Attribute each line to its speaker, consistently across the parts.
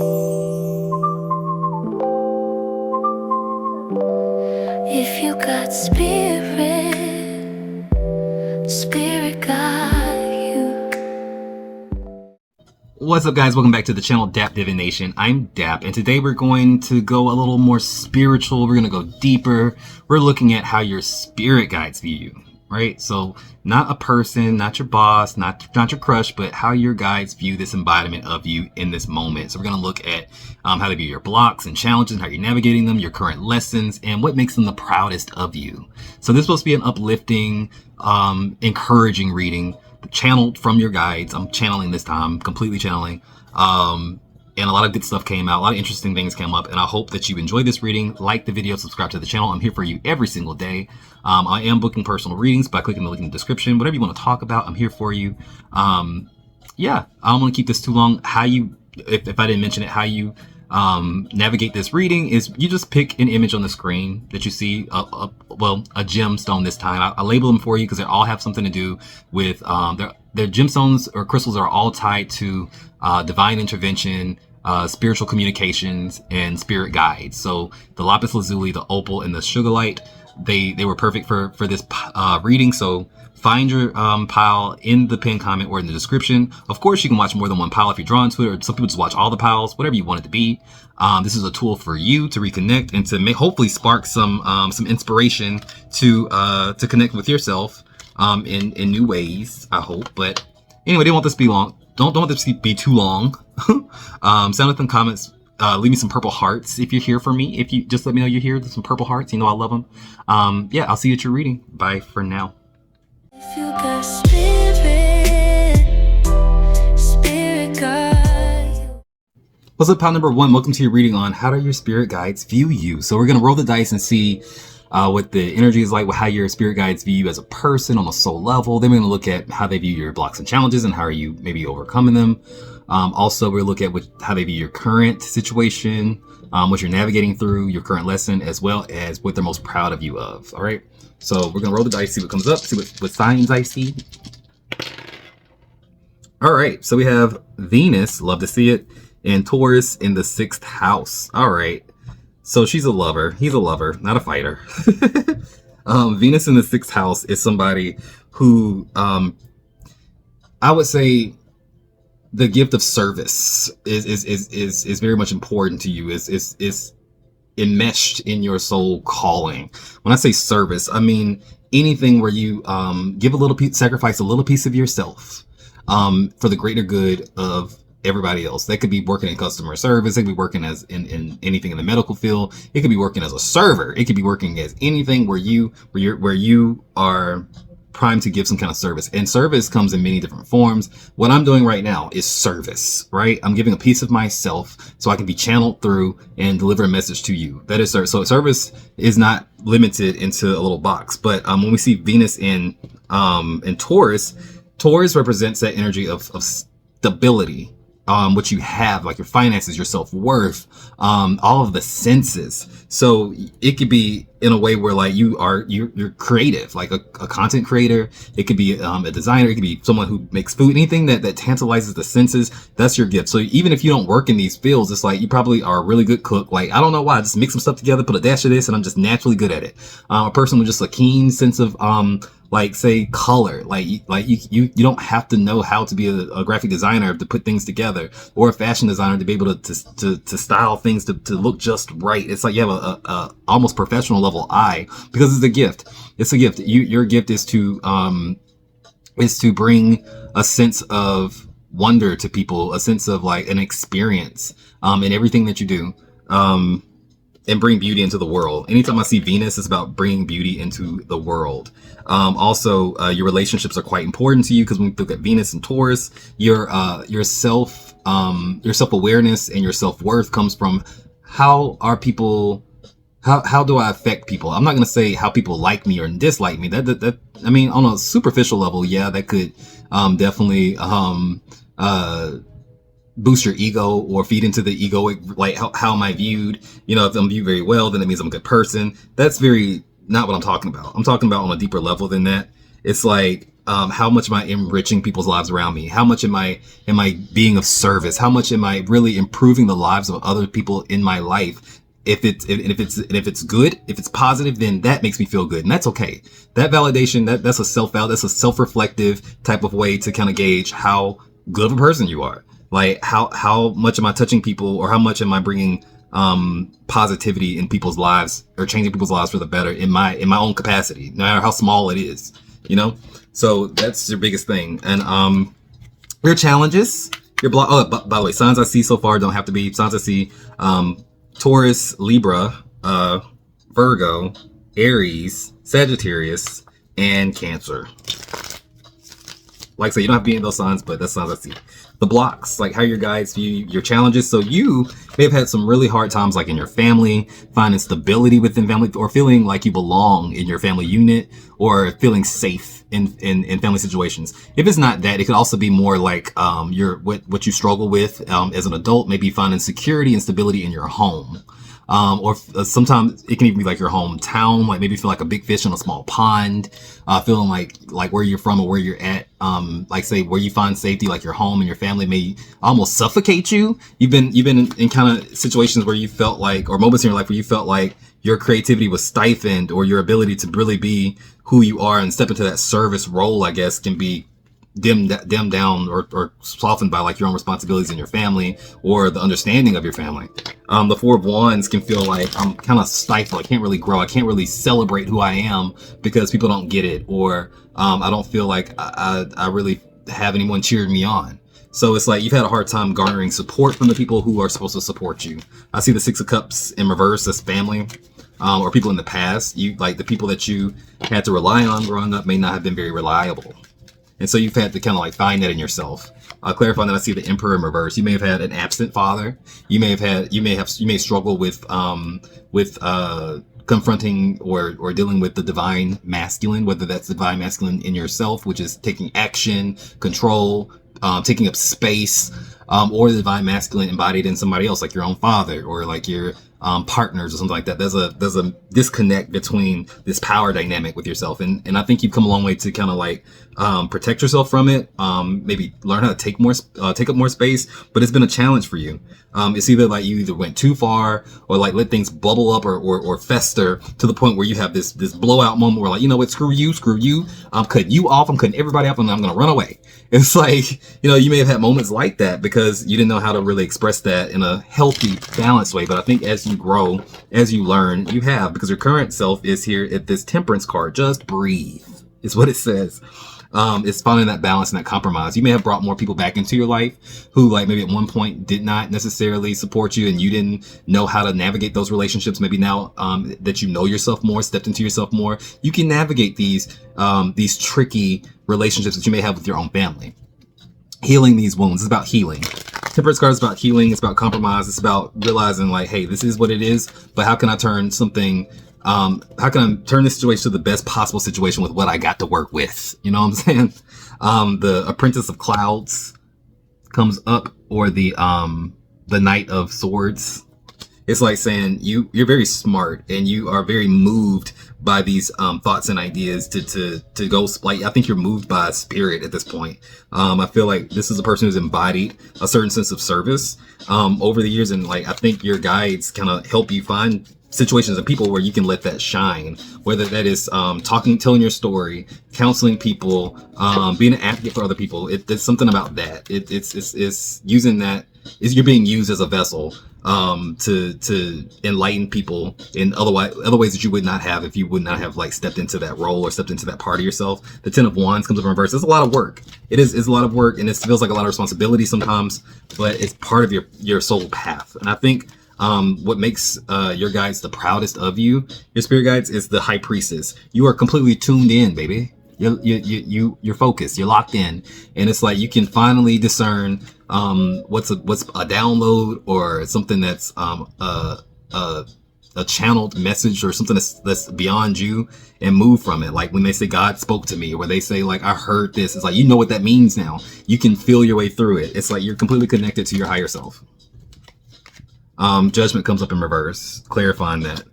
Speaker 1: If you got spirit got you.
Speaker 2: What's up, guys? Welcome back to the channel Dap Divination. I'm Dap, and today we're going to go a little more spiritual. We're going to go deeper. We're looking at how your spirit guides view you, right? So not a person, not your boss, not your crush, but how your guides view this embodiment of you in this moment. So we're going to look at how to view your blocks and challenges, how you're navigating them, your current lessons, and what makes them the proudest of you. So this is supposed to be an uplifting, encouraging reading, channeled from your guides. I'm channeling this time, completely channeling. And a lot of good stuff came out, a lot of interesting things came up, and I hope that you enjoyed this reading. Like the video, subscribe to the channel. I'm here for you every single day. I am booking personal readings by clicking the link in the description. Whatever you want to talk about, I'm here for you. Yeah, I don't want to keep this too long. How you, if I didn't mention it, how you navigate this reading is you just pick an image on the screen that you see, well, a gemstone this time. I label them for you because they all have something to do with, their gemstones or crystals are all tied to divine intervention, spiritual communications, and spirit guides. So the Lapis Lazuli, the Opal, and the Sugilite, they were perfect for this reading. So find your pile in the pinned comment or in the description. Of course, you can watch more than one pile if you're drawn to it, or some people just watch all the piles, whatever you want it to be. This is a tool for you to reconnect and to hopefully spark some inspiration to connect with yourself in new ways, I hope. But anyway, don't want this to be long. Don't want this to be too long. Sound off in the comments. Leave me some purple hearts if you're here for me. If you just let me know you're here, there's some purple hearts. You know I love them. Yeah, I'll see you at your reading. Bye for now.
Speaker 1: If you got spirit got you.
Speaker 2: What's up, pal number one? Welcome to your reading on how do your spirit guides view you. So we're gonna roll the dice and see what the energy is like, how your spirit guides view you as a person on a soul level. Then we're gonna look at how they view your blocks and challenges and how are you maybe overcoming them. Also, we'll look at how they view your current situation, what you're navigating through, your current lesson, as well as what they're most proud of you of. All right. So we're gonna roll the dice, see what comes up, see what signs I see. All right. So we have Venus, love to see it, and Taurus in the 6th house. All right. So she's a lover. He's a lover, not a fighter. Venus in the 6th house is somebody who, I would say, the gift of service is very much important to you. Is enmeshed in your soul calling. When I say service, I mean anything where you give a little piece, sacrifice a little piece of yourself for the greater good of everybody else. That could be working in customer service. It could be working as in anything in the medical field. It could be working as a server. It could be working as anything where you are primed to give some kind of service. And service comes in many different forms. What I'm doing right now is service, right? I'm giving a piece of myself so I can be channeled through and deliver a message to you. That is service. So service is not limited into a little box. But when we see Venus in Taurus, Taurus represents that energy of stability. What you have, like your finances, your self-worth, all of the senses. So it could be in a way where like you're creative, like a content creator. It could be a designer. It could be someone who makes food. Anything that tantalizes the senses, that's your gift. So even if you don't work in these fields, it's like you probably are a really good cook. Like, I don't know why, I just mix some stuff together, put a dash of this, and I'm just naturally good at it. A person with just a keen sense of like say color, like you don't have to know how to be a graphic designer to put things together, or a fashion designer to be able to style things to look just right. It's like you have a almost professional level eye, because it's a gift. It's a gift. Your gift is to bring a sense of wonder to people, a sense of like an experience in everything that you do. And bring beauty into the world. Anytime I see Venus, it's about bringing beauty into the world. Also, your relationships are quite important to you, because when we look at Venus and Taurus, your self-awareness and your self-worth comes from how do I affect people? I'm not going to say how people like me or dislike me. That I mean, on a superficial level, yeah, that could definitely boost your ego or feed into the egoic, like how am I viewed? You know, if I'm viewed very well, then it means I'm a good person. That's very not what I'm talking about. I'm talking about on a deeper level than that. It's like how much am I enriching people's lives around me? How much am I being of service? How much am I really improving the lives of other people in my life? If it's good, if it's positive, then that makes me feel good, and that's okay. That validation, that's a that's a self-reflective type of way to kind of gauge how good of a person you are. Like how much am I touching people, or how much am I bringing positivity in people's lives, or changing people's lives for the better in my own capacity, no matter how small it is, you know? So that's your biggest thing. And your challenges, your block. Oh, by the way, signs I see so far don't have to be signs I see. Taurus, Libra, Virgo, Aries, Sagittarius, and Cancer. Like I said, you don't have to be in those signs, but that's signs I see. The blocks, like how your guides view your challenges. So you may have had some really hard times, like in your family, finding stability within family, or feeling like you belong in your family unit, or feeling safe in family situations. If it's not that, it could also be more like what you struggle with as an adult, maybe finding security and stability in your home. Or sometimes it can even be like your hometown, like maybe feel like a big fish in a small pond, feeling like where you're from or where you're at, like say where you find safety, like your home and your family may almost suffocate you. You've been in kind of situations where you felt like, or moments in your life where you felt like your creativity was stifled, or your ability to really be who you are and step into that service role, I guess, can be dimmed down or softened by like your own responsibilities in your family, or the understanding of your family. The Four of Wands can feel like I'm kind of stifled. I can't really grow. I can't really celebrate who I am because people don't get it, or I don't feel like I really have anyone cheering me on. So it's like you've had a hard time garnering support from the people who are supposed to support you. I see the Six of Cups in reverse as family, or people in the past. You like the people that you had to rely on growing up may not have been very reliable. And so you've had to kind of like find that in yourself. Clarifying that I see the Emperor in reverse. You may have had an absent father. You may struggle with confronting or dealing with the divine masculine, whether that's the divine masculine in yourself, which is taking action, control, taking up space, or the divine masculine embodied in somebody else, like your own father or like your partners or something like that. There's a disconnect between this power dynamic with yourself, and I think you've come a long way to kind of like protect yourself from it. Maybe learn how to take up more space, but it's been a challenge for you. It's either like you either went too far, or like let things bubble up or fester to the point where you have this blowout moment where like, you know what, screw you, I'm cutting you off, I'm cutting everybody off, and I'm gonna run away. It's like, you know, you may have had moments like that because you didn't know how to really express that in a healthy, balanced way. But I think as you grow, as you learn, you have, because your current self is here at this Temperance card. Just breathe is what it says. It's finding that balance and that compromise. You may have brought more people back into your life who like maybe at one point did not necessarily support you, and you didn't know how to navigate those relationships. Maybe now that you know yourself more, stepped into yourself more, you can navigate these tricky relationships that you may have with your own family. Healing these wounds is about healing. Temperance card is about healing. It's about compromise. It's about realizing like, hey, this is what it is, but how can I turn something how can I turn this situation to the best possible situation with what I got to work with? You know what I'm saying? The Apprentice of Clouds comes up, or the Knight of Swords. It's like saying you're very smart and you are very moved by these thoughts and ideas to go. Like, I think you're moved by a spirit at this point. I feel like this is a person who's embodied a certain sense of service over the years, and like I think your guides kind of help you find situations and people where you can let that shine, whether that is telling your story, counseling people, being an advocate for other people. It's something about that. It's using that. You're being used as a vessel to enlighten people in other ways that you would not have if you would not have like stepped into that role or stepped into that part of yourself. The Ten of Wands comes up in reverse. It's a lot of work. It's a lot of work, and it feels like a lot of responsibility sometimes, but it's part of your soul path. And I think what makes your guides the proudest of you, your spirit guides, is the High Priestess. You are completely tuned in, baby. You're focused. You're locked in, and it's like you can finally discern what's a download, or something that's a channeled message, or something that's beyond you, and move from it. Like when they say God spoke to me, or they say like I heard this, it's like you know what that means now. You can feel your way through it. It's like you're completely connected to your higher self. Judgment comes up in reverse, clarifying that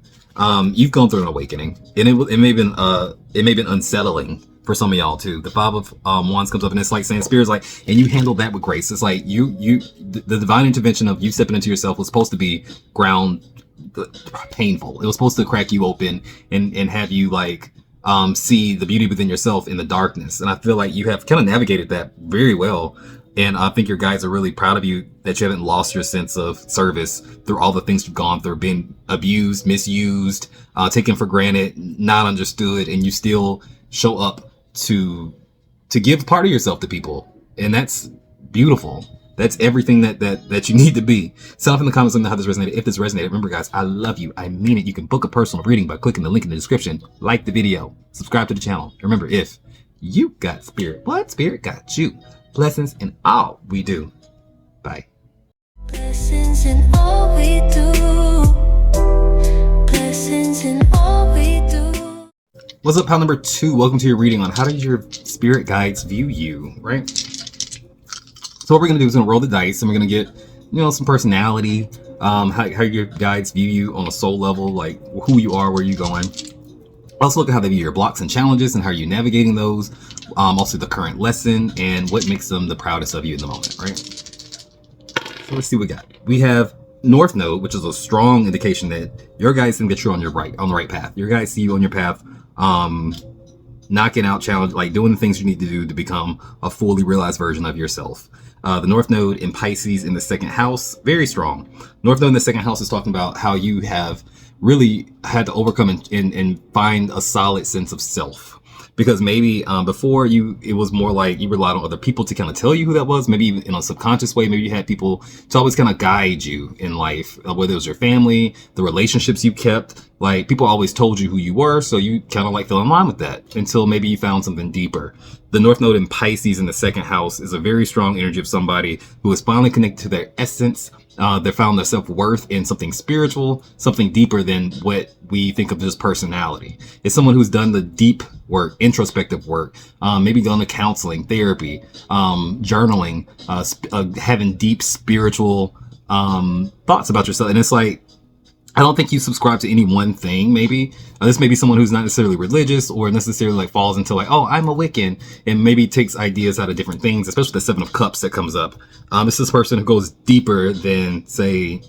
Speaker 2: you've gone through an awakening, and it may have been unsettling for some of y'all too. The Five of Wands comes up, and it's like saying Spirit's like, and you handled that with grace. It's like the divine intervention of you stepping into yourself was supposed to be painful. It was supposed to crack you open and have you like see the beauty within yourself in the darkness. And I feel like you have kind of navigated that very well. And I think your guides are really proud of you that you haven't lost your sense of service through all the things you've gone through, being abused, misused, taken for granted, not understood, and you still show up to give part of yourself to people. And that's beautiful. That's everything that you need to be. Sound off in the comments, let me know how this resonated. If this resonated, remember guys, I love you. I mean it. You can book a personal reading by clicking the link in the description. Like the video. Subscribe to the channel. Remember, if you got spirit, what spirit got you? Blessings in all we do. Bye.
Speaker 1: Blessings in all we do. Blessings in all we do.
Speaker 2: What's up, pal number 2? Welcome to your reading on how does your spirit guides view you, right? So what we're going to do is we're going to roll the dice, and we're going to get, you know, some personality, how your guides view you on a soul level, like who you are, where you're going. Also look at how they view your blocks and challenges and how you're navigating those. Also the current lesson and what makes them the proudest of you in the moment, right? So let's see what we got. We have North Node, which is a strong indication that your guys think that you're on the right path. Your guys see you on your path, knocking out challenge, like doing the things you need to do to become a fully realized version of yourself. The North Node in Pisces in the second house, very strong. North Node in the second house is talking about how you have really had to overcome and find a solid sense of self. Because maybe before it was more like you relied on other people to kind of tell you who that was. Maybe even in a subconscious way, maybe you had people to always kind of guide you in life, whether it was your family, the relationships you kept. Like people always told you who you were, so you kind of like fell in line with that until maybe you found something deeper. The North Node in Pisces in the second house is a very strong energy of somebody who is finally connected to their essence. They found their self-worth in something spiritual, something deeper than what we think of as personality. It's someone who's done the deep work, introspective work, maybe gone to counseling, therapy, journaling, having deep spiritual thoughts about yourself. And it's like, I don't think you subscribe to any one thing, maybe. This may be someone who's not necessarily religious or necessarily like falls into like, oh, I'm a Wiccan, and maybe takes ideas out of different things, especially the Seven of Cups that comes up. This is a person who goes deeper than, say,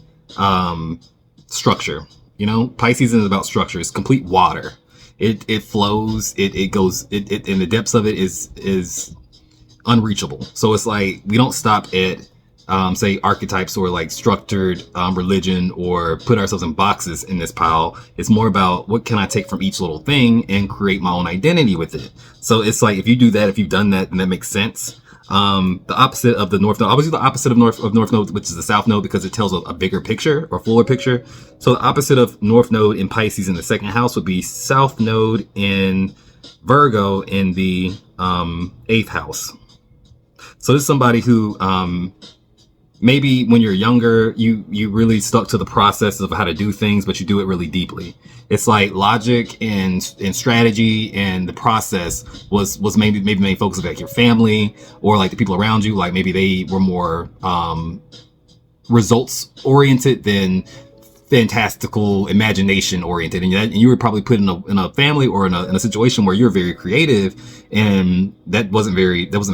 Speaker 2: structure. You know, Pisces is about structure. It's complete water. It flows. It goes. It in the depths of it is unreachable. So it's like we don't stop at say archetypes or like structured religion or put ourselves in boxes in this pile. It's more about what can I take from each little thing and create my own identity with it. So it's like if you do that, if you've done that, then that makes sense. The opposite of the North Node, obviously the opposite of North Node, which is the South Node, because it tells a bigger picture or fuller picture. So the opposite of North Node in Pisces in the second house would be South Node in Virgo in the 8th house. So this is somebody who maybe when you're younger, you really stuck to the process of how to do things, but you do it really deeply. It's like logic and strategy, and the process was maybe main focus of like your family or like the people around you. Like maybe they were more results oriented than fantastical imagination oriented, and you were probably put in a family or in a situation where you're very creative, and that wasn't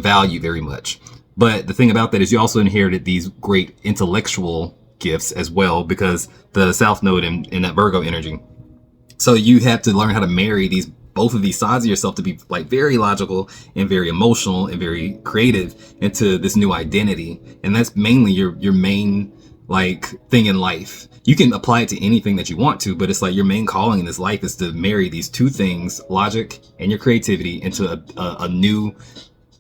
Speaker 2: valued very much. But the thing about that is you also inherited these great intellectual gifts as well, because the South Node in that Virgo energy. So you have to learn how to marry both of these sides of yourself to be like very logical and very emotional and very creative into this new identity. And that's mainly your main like thing in life. You can apply it to anything that you want to, but it's like your main calling in this life is to marry these two things, logic and your creativity, into a new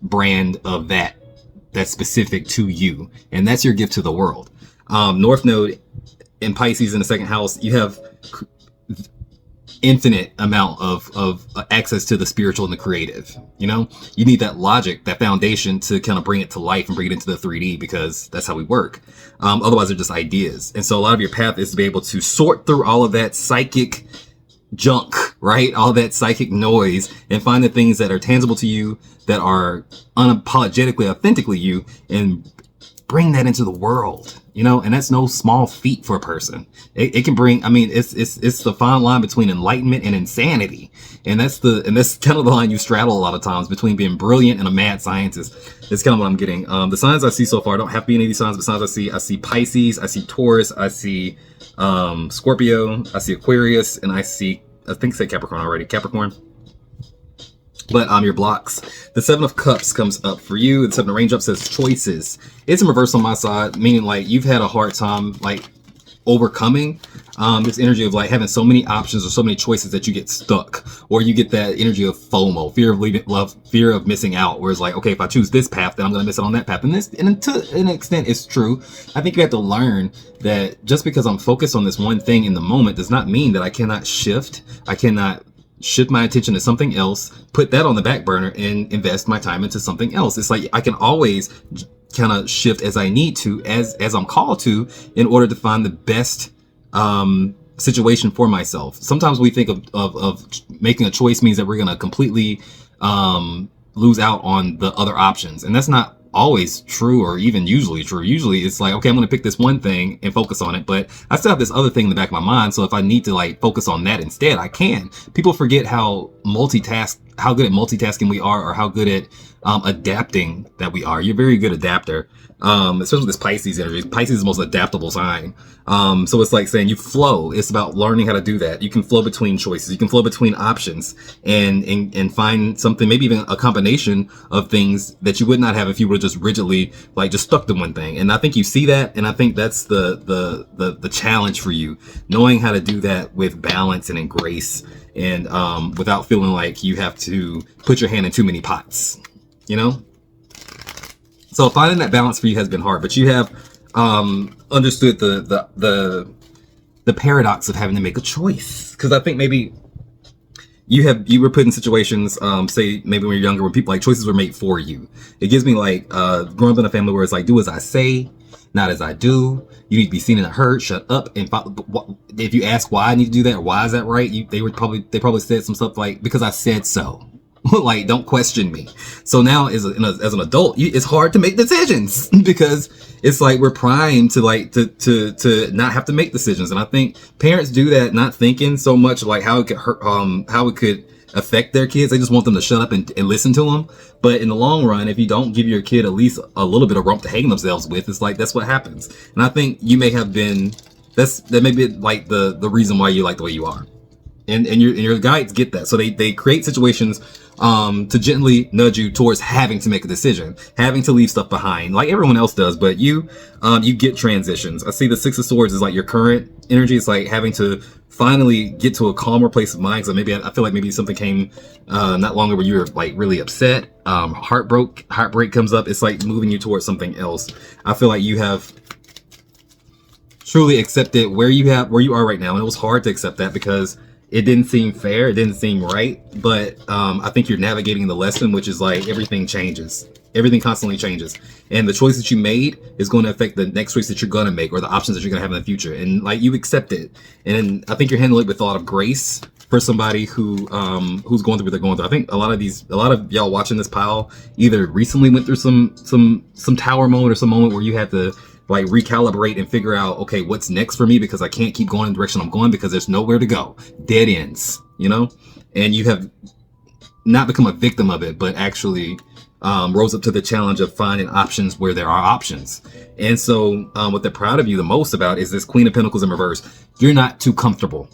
Speaker 2: brand of that's specific to you. And that's your gift to the world. North Node in Pisces in the second house, you have infinite amount of access to the spiritual and the creative. You know, you need that logic, that foundation to kind of bring it to life and bring it into the 3D, because that's how we work. Otherwise they're just ideas. And so a lot of your path is to be able to sort through all of that psychic junk, right? All that psychic noise, and find the things that are tangible to you, that are unapologetically, authentically you, and bring that into the world, you know, and that's no small feat for a person. It can bring, I mean, it's the fine line between enlightenment and insanity. And that's kind of the line you straddle a lot of times between being brilliant and a mad scientist. It's kind of what I'm getting. The signs I see so far, don't have to be any of these signs, but signs I see Pisces, I see Taurus, I see Scorpio, I see Aquarius, and I think I said Capricorn already, Capricorn. But your blocks. The 7 of Cups comes up for you. The 7 of Range up says choices. It's in reverse on my side, meaning like you've had a hard time like overcoming this energy of like having so many options or so many choices that you get stuck, or you get that energy of FOMO, fear of leaving, love, fear of missing out, where it's like, okay, if I choose this path, then I'm gonna miss out on that path. And to an extent, it's true. I think you have to learn that just because I'm focused on this one thing in the moment does not mean that I cannot shift. I cannot shift my attention to something else, put that on the back burner, and invest my time into something else. It's like I can always kind of shift as I need to, as I'm called to, in order to find the best situation for myself. Sometimes we think of making a choice means that we're going to completely lose out on the other options, and that's not always true, or even usually true. Usually it's like, okay, I'm going to pick this one thing and focus on it, but I still have this other thing in the back of my mind, so if I need to like focus on that instead, I can. People forget how good at multitasking we are, or how good at adapting that we are. You're a very good adapter, especially with this Pisces energy. Pisces is the most adaptable sign. So it's like saying you flow. It's about learning how to do that. You can flow between choices. You can flow between options and find something, maybe even a combination of things that you would not have if you were just rigidly like just stuck to one thing. And I think you see that, and I think that's the challenge for you, knowing how to do that with balance and in grace, and without feeling like you have to put your hand in too many pots, you know? So finding that balance for you has been hard, but you have understood the paradox of having to make a choice. Because I think maybe you were put in situations, say maybe when you're younger, where people like choices were made for you. It gives me like growing up in a family where it's like, do as I say, not as I do. You need to be seen and heard. Shut up and follow. If you ask why I need to do that, or why is that right, they probably said some stuff like, because I said so. Like, don't question me. So now as an adult, it's hard to make decisions because it's like we're primed to like to not have to make decisions. And I think parents do that, not thinking so much like how it could hurt, how it could affect their kids. They just want them to shut up and listen to them. But in the long run, if you don't give your kid at least a little bit of rump to hang themselves with, it's like that's what happens. And I think you may have been that may be like the reason why you like the way you are. And your guides get that. So they create situations to gently nudge you towards having to make a decision, having to leave stuff behind, like everyone else does. But you get transitions. I see the 6 of Swords is like your current energy. It's like having to finally get to a calmer place of mind. So maybe I feel like maybe something came not long ago where you were like really upset. Heartbreak comes up. It's like moving you towards something else. I feel like you have truly accepted where you are right now, and it was hard to accept that because it didn't seem fair. It didn't seem right. But I think you're navigating the lesson, which is like everything changes. Everything constantly changes. And the choice that you made is going to affect the next choice that you're going to make, or the options that you're going to have in the future. And like you accept it. And I think you're handling it with a lot of grace for somebody who's going through what they're going through. I think a lot of y'all watching this pile either recently went through some tower moment, or some moment where you had to like recalibrate and figure out, okay, what's next for me, because I can't keep going in the direction I'm going because there's nowhere to go. Dead ends, you know? And you have not become a victim of it, but actually rose up to the challenge of finding options where there are options. And so what they're proud of you the most about is this Queen of Pentacles in reverse. You're not too comfortable.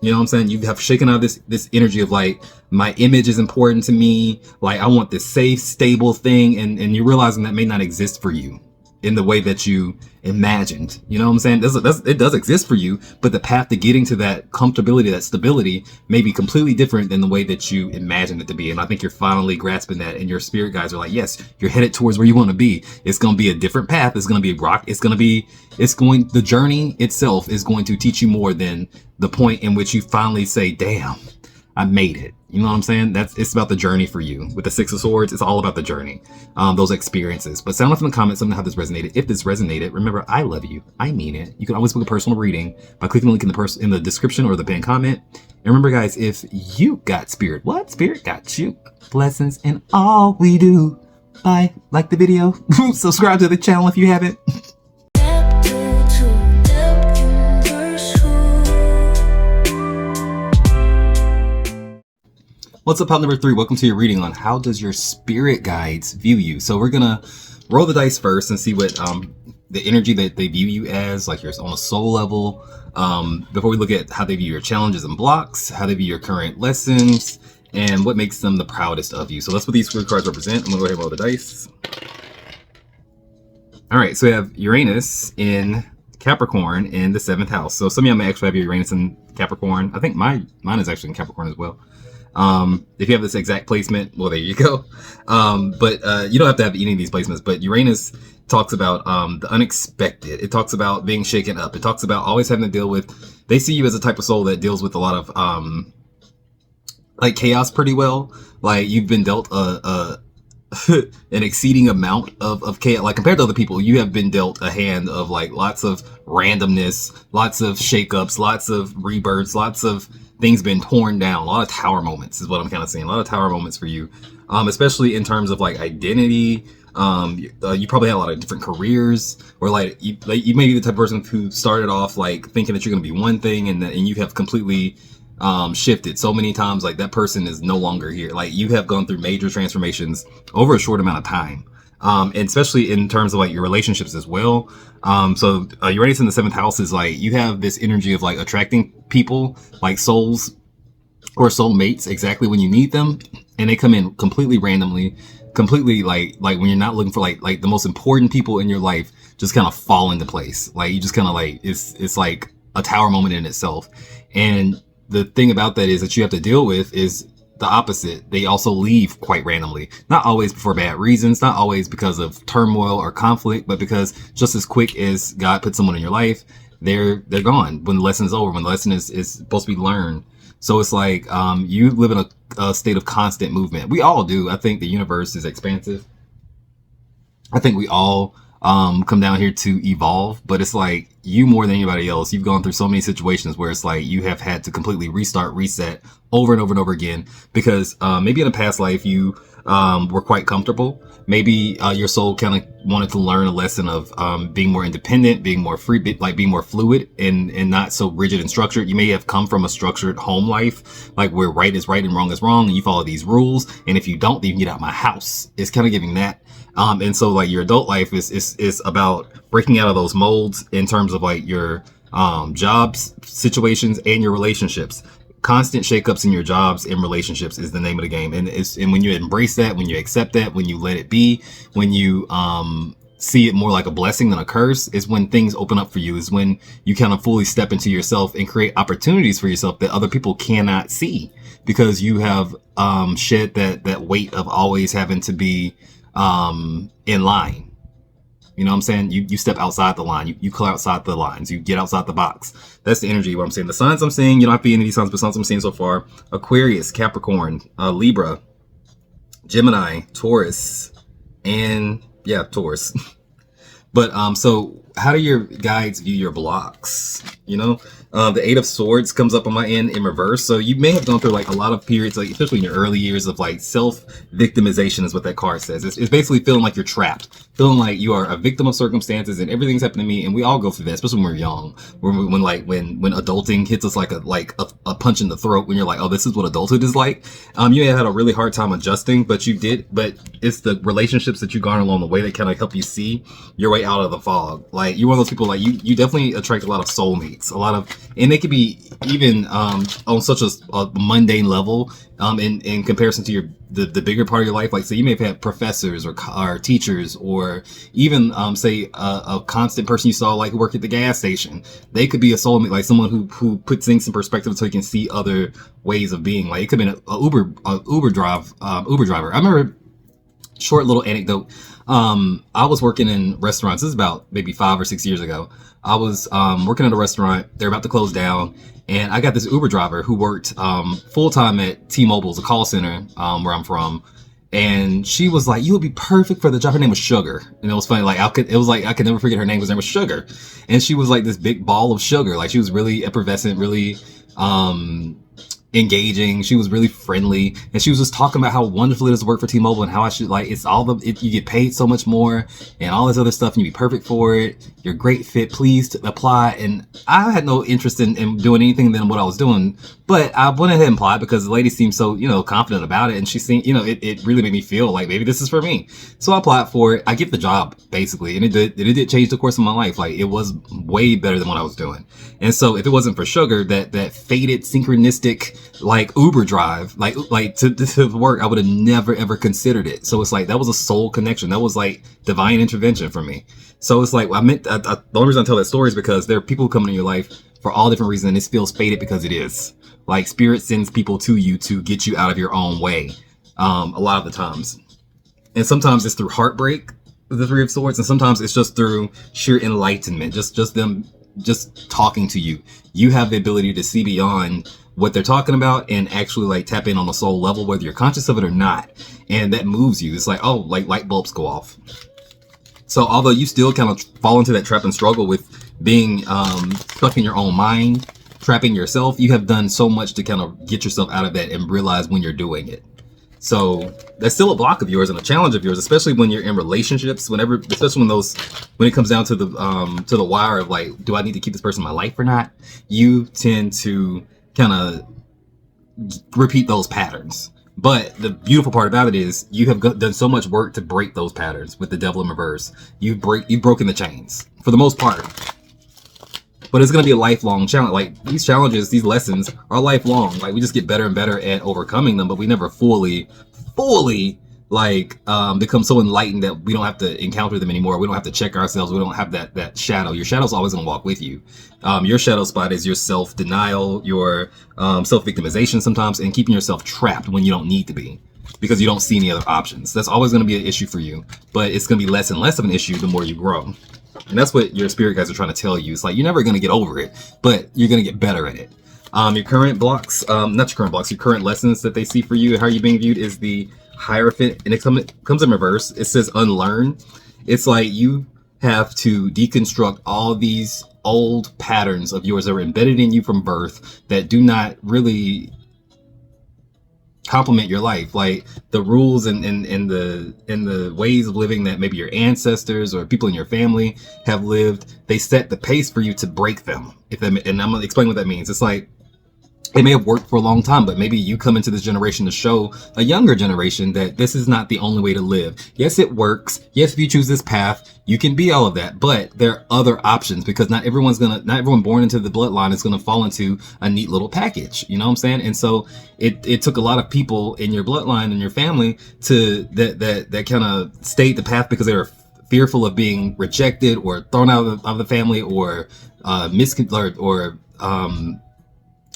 Speaker 2: You know what I'm saying? You have shaken out this energy of like, my image is important to me. Like, I want this safe, stable thing. And you're realizing that may not exist for you in the way that you imagined. You know what I'm saying? It does exist for you, but the path to getting to that comfortability, that stability, may be completely different than the way that you imagined it to be. And I think you're finally grasping that, and your spirit guides are like, yes, you're headed towards where you want to be. It's going to be a different path. It's going to be a rock. The journey itself is going to teach you more than the point in which you finally say, damn, I made it. You know what I'm saying? It's about the journey for you. With the 6 of Swords, it's all about the journey, those experiences. But sound off in the comments, let me know how this resonated. If this resonated, remember, I love you. I mean it. You can always book a personal reading by clicking the link in the description or the pinned comment. And remember, guys, if you got spirit, what spirit got you? Blessings in all we do. Bye. Like the video. Subscribe to the channel if you haven't. What's up, pal number 3? Welcome to your reading on how does your spirit guides view you. So we're gonna roll the dice first and see what the energy that they view you as, like you're on a soul level. Before we look at how they view your challenges and blocks, how they view your current lessons, and what makes them the proudest of you. So that's what these spirit cards represent. I'm gonna go ahead and roll the dice. All right, so we have Uranus in Capricorn in the 7th house. So some of y'all may actually have your Uranus in Capricorn. I think mine is actually in Capricorn as well. If you have this exact placement, well, there you go. But you don't have to have any of these placements, but Uranus talks about the unexpected. It talks about being shaken up. It talks about always having to deal with, they see you as a type of soul that deals with a lot of like chaos pretty well. Like you've been dealt an exceeding amount of chaos. Like compared to other people, you have been dealt a hand of like lots of randomness, lots of shakeups, lots of rebirths, lots of things been torn down. A lot of tower moments is what I'm kind of seeing. A lot of tower moments for you, especially in terms of like identity. You probably had a lot of different careers, or like you may be the type of person who started off like thinking that you're going to be one thing, and you have completely shifted so many times. Like that person is no longer here. Like you have gone through major transformations over a short amount of time. And especially in terms of like your relationships as well. So Uranus in the 7th house is like, you have this energy of like attracting people, like souls or soulmates exactly when you need them. And they come in completely randomly, completely like when you're not looking for like the most important people in your life just kind of fall into place. Like you just kind of like, it's like a tower moment in itself. And the thing about that is that you have to deal with is the opposite. They also leave quite randomly, not always for bad reasons, not always because of turmoil or conflict, but because just as quick as God puts someone in your life, they're gone when the lesson is over, when the lesson is supposed to be learned. So it's like you live in a state of constant movement. We all do. I think the universe is expansive. I think we all come down here to evolve, but it's like you more than anybody else, you've gone through so many situations where it's like you have had to completely restart, reset over and over and over again, because maybe in a past life you were quite comfortable. Maybe your soul kind of wanted to learn a lesson of being more independent, being more free, like being more fluid and not so rigid and structured. You may have come from a structured home life, like where right is right and wrong is wrong, and you follow these rules, and if you don't, then you can get out of my house. It's kind of giving that. And so like your adult life is about breaking out of those molds in terms of like your jobs, situations, and your relationships. Constant shakeups in your jobs and relationships is the name of the game. And when you embrace that, when you accept that, when you let it be, when you see it more like a blessing than a curse, is when things open up for you, is when you kind of fully step into yourself and create opportunities for yourself that other people cannot see, because you have shed that weight of always having to be in line. You know what I'm saying? You step outside the line. You clear outside the lines. You get outside the box. That's the energy. What I'm saying. The signs I'm seeing, you don't have to be any of these signs, but signs I'm seeing so far: Aquarius, Capricorn, Libra, Gemini, Taurus, and yeah, Taurus. But so how do your guides view your blocks? You know, the 8 of Swords comes up on my end in reverse. So you may have gone through like a lot of periods, like especially in your early years, of like self-victimization is what that card says. It's basically feeling like you're trapped, feeling like you are a victim of circumstances and everything's happening to me. And we all go through that, especially when we're young, when adulting hits us like a punch in the throat, when you're like, oh, this is what adulthood is like. You may have had a really hard time adjusting, but it's the relationships that you garner along the way that kind of help you see your way out of the fog. Like you're one of those people, like you definitely attract a lot of soulmates, and they could be even on such a mundane level in comparison to the bigger part of your life. Like, so you may have had professors or teachers, or even say a constant person you saw like who worked at the gas station. They could be a soulmate, like someone who puts things in perspective so you can see other ways of being. Like it could have been a Uber driver. I remember, short little anecdote. I was working in restaurants. This is about maybe 5 or 6 years ago. I was working at a restaurant. They're about to close down, and I got this Uber driver who worked full time at T-Mobile's, a call center where I'm from. And she was like, "You would be perfect for the job." Her name was Sugar, and it was funny. Like I could never forget her name. Her name was Sugar, and she was like this big ball of sugar. Like she was really effervescent, really engaging. She was really friendly, and she was just talking about how wonderful it is to work for T-Mobile and how I should, like, it's all the, you get paid so much more and all this other stuff, and you'd be perfect for it. You're a great fit. Please apply. And I had no interest in doing anything than what I was doing, but I went ahead and applied because the lady seemed so, you know, confident about it, and she seemed, you know, it really made me feel like maybe this is for me. So I applied for it. I get the job basically, and it did change the course of my life. Like, it was way better than what I was doing. And so if it wasn't for Sugar, that fated synchronistic, like, Uber drive, like to work, I would have never ever considered it. So it's like, that was a soul connection. That was like divine intervention for me. So it's like, the only reason I tell that story is because there are people who come into your life for all different reasons, and it feels fated because it is. Like, spirit sends people to you to get you out of your own way, a lot of the times. And sometimes it's through heartbreak, the Three of Swords, and sometimes it's just through sheer enlightenment, just them just talking to you. You have the ability to see beyond what they're talking about and actually, like, tap in on a soul level, whether you're conscious of it or not. And that moves you. It's like, oh, like light bulbs go off. So although you still kind of fall into that trap and struggle with being stuck in your own mind, trapping yourself, you have done so much to kind of get yourself out of that and realize when you're doing it. So that's still a block of yours and a challenge of yours, especially when you're in relationships, especially when it comes down to the wire of, like, do I need to keep this person in my life or not? You tend to kind of repeat those patterns. But the beautiful part about it is you have done so much work to break those patterns with the Devil in reverse. You've broken the chains for the most part. But it's going to be a lifelong challenge. Like, these challenges, these lessons are lifelong. Like, we just get better and better at overcoming them, but we never fully, like, become so enlightened that we don't have to encounter them anymore. We don't have to check ourselves. We don't have that shadow. Your shadow's always going to walk with you. Your shadow spot is your self-denial, your self-victimization sometimes, and keeping yourself trapped when you don't need to be, because you don't see any other options. That's always going to be an issue for you, but it's going to be less and less of an issue the more you grow. And that's what your spirit guides are trying to tell you. It's like, you're never going to get over it, but you're going to get better at it. Your current blocks, not your current blocks, your current lessons that they see for you, how you're being viewed, is the Hierophant, and it comes in reverse. It says unlearn. It's like you have to deconstruct all these old patterns of yours that were embedded in you from birth that do not really complement your life, like the rules and the ways of living that maybe your ancestors or people in your family have lived. They set the pace for you to break them. And I'm gonna explain what that means. It's like, it may have worked for a long time, but maybe you come into this generation to show a younger generation that this is not the only way to live. Yes, it works. Yes, if you choose this path, you can be all of that, but there are other options, because not everyone born into the bloodline is going to fall into a neat little package. You know what I'm saying? And so it took a lot of people in your bloodline and your family to that kind of stayed the path because they were fearful of being rejected or thrown out of the family or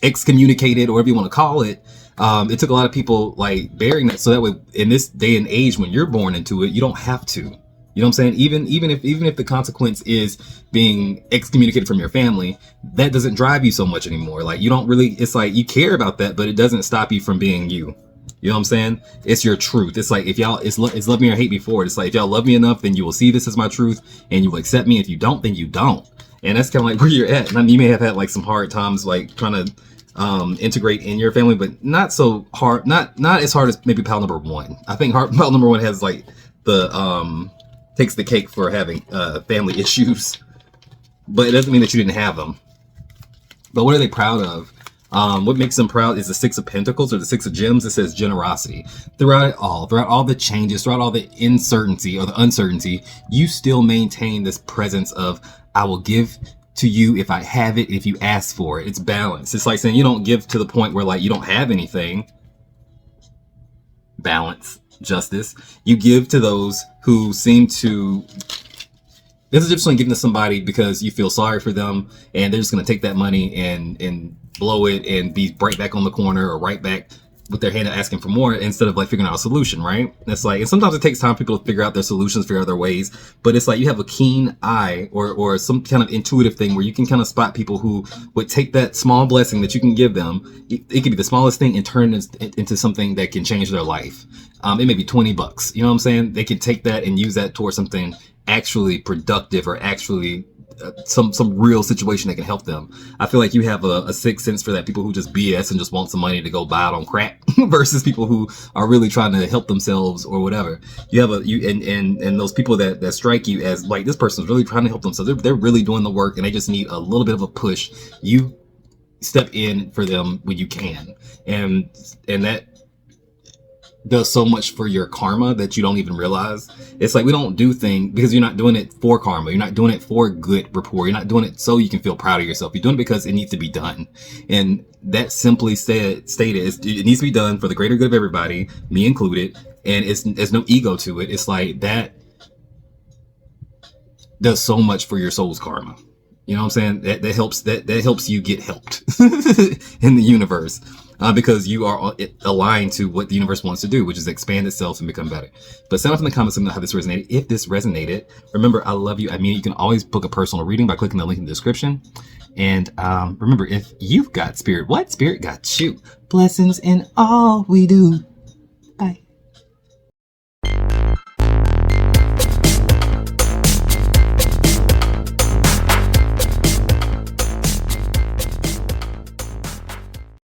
Speaker 2: excommunicated, or whatever you want to call it. It took a lot of people, like, bearing that, so that way in this day and age when you're born into it, you don't have to. You know what I'm saying? Even if the consequence is being excommunicated from your family, that doesn't drive you so much anymore. Like, you don't really, it's like you care about that, but it doesn't stop you from being you. You know what I'm saying? It's your truth. It's like, if y'all, it's love me or hate me for it. It's like, if y'all love me enough, then you will see this as my truth and you will accept me. If you don't, then you don't. And that's kind of like where you're at. And I mean, you may have had, like, some hard times, like, trying to integrate in your family, but not so hard, not as hard as maybe pal number one. I think pal number one has, like, the takes the cake for having family issues, but it doesn't mean that you didn't have them. But what are they proud of? What makes them proud is the Six of Pentacles, or the Six of Gems. It says generosity. Throughout all the changes, throughout all the uncertainty, you still maintain this presence of, I will give to you if I have it, if you ask for it. It's balance. It's like saying you don't give to the point where, like, you don't have anything. Balance, justice. You give to those who seem to, there's a difference between giving to somebody because you feel sorry for them and they're just going to take that money and blow it and be right back on the corner or right back with their hand asking for more, instead of, like, figuring out a solution, right? It's like, and sometimes it takes time for people to figure out their solutions, figure out their ways, but it's like you have a keen eye or some kind of intuitive thing where you can kind of spot people who would take that small blessing that you can give them. It could be the smallest thing and turn it into something that can change their life. It may be $20. You know what I'm saying? They can take that and use that towards something actually productive or actually some real situation that can help them. I feel like you have a sixth sense for that. People who just BS and just want some money to go buy it on crack versus people who are really trying to help themselves or whatever. You have and those people that strike you as like, this person's really trying to help themselves. They're really doing the work and they just need a little bit of a push. You step in for them when you can, and that does so much for your karma that you don't even realize. It's like, we don't do things because you're not doing it for karma. You're not doing it for good rapport. You're not doing it so you can feel proud of yourself. You're doing it because it needs to be done. And that simply stated, it needs to be done for the greater good of everybody, me included. And there's no ego to it. It's like, that does so much for your soul's karma. You know what I'm saying? That helps you get helped in the universe. Because you are aligned to what the universe wants to do, which is expand itself and become better. But sound off in the comments how this resonated. If this resonated, remember, I love you. I mean, you can always book a personal reading by clicking the link in the description. And remember, if you've got spirit, what spirit got you? Blessings in all we do.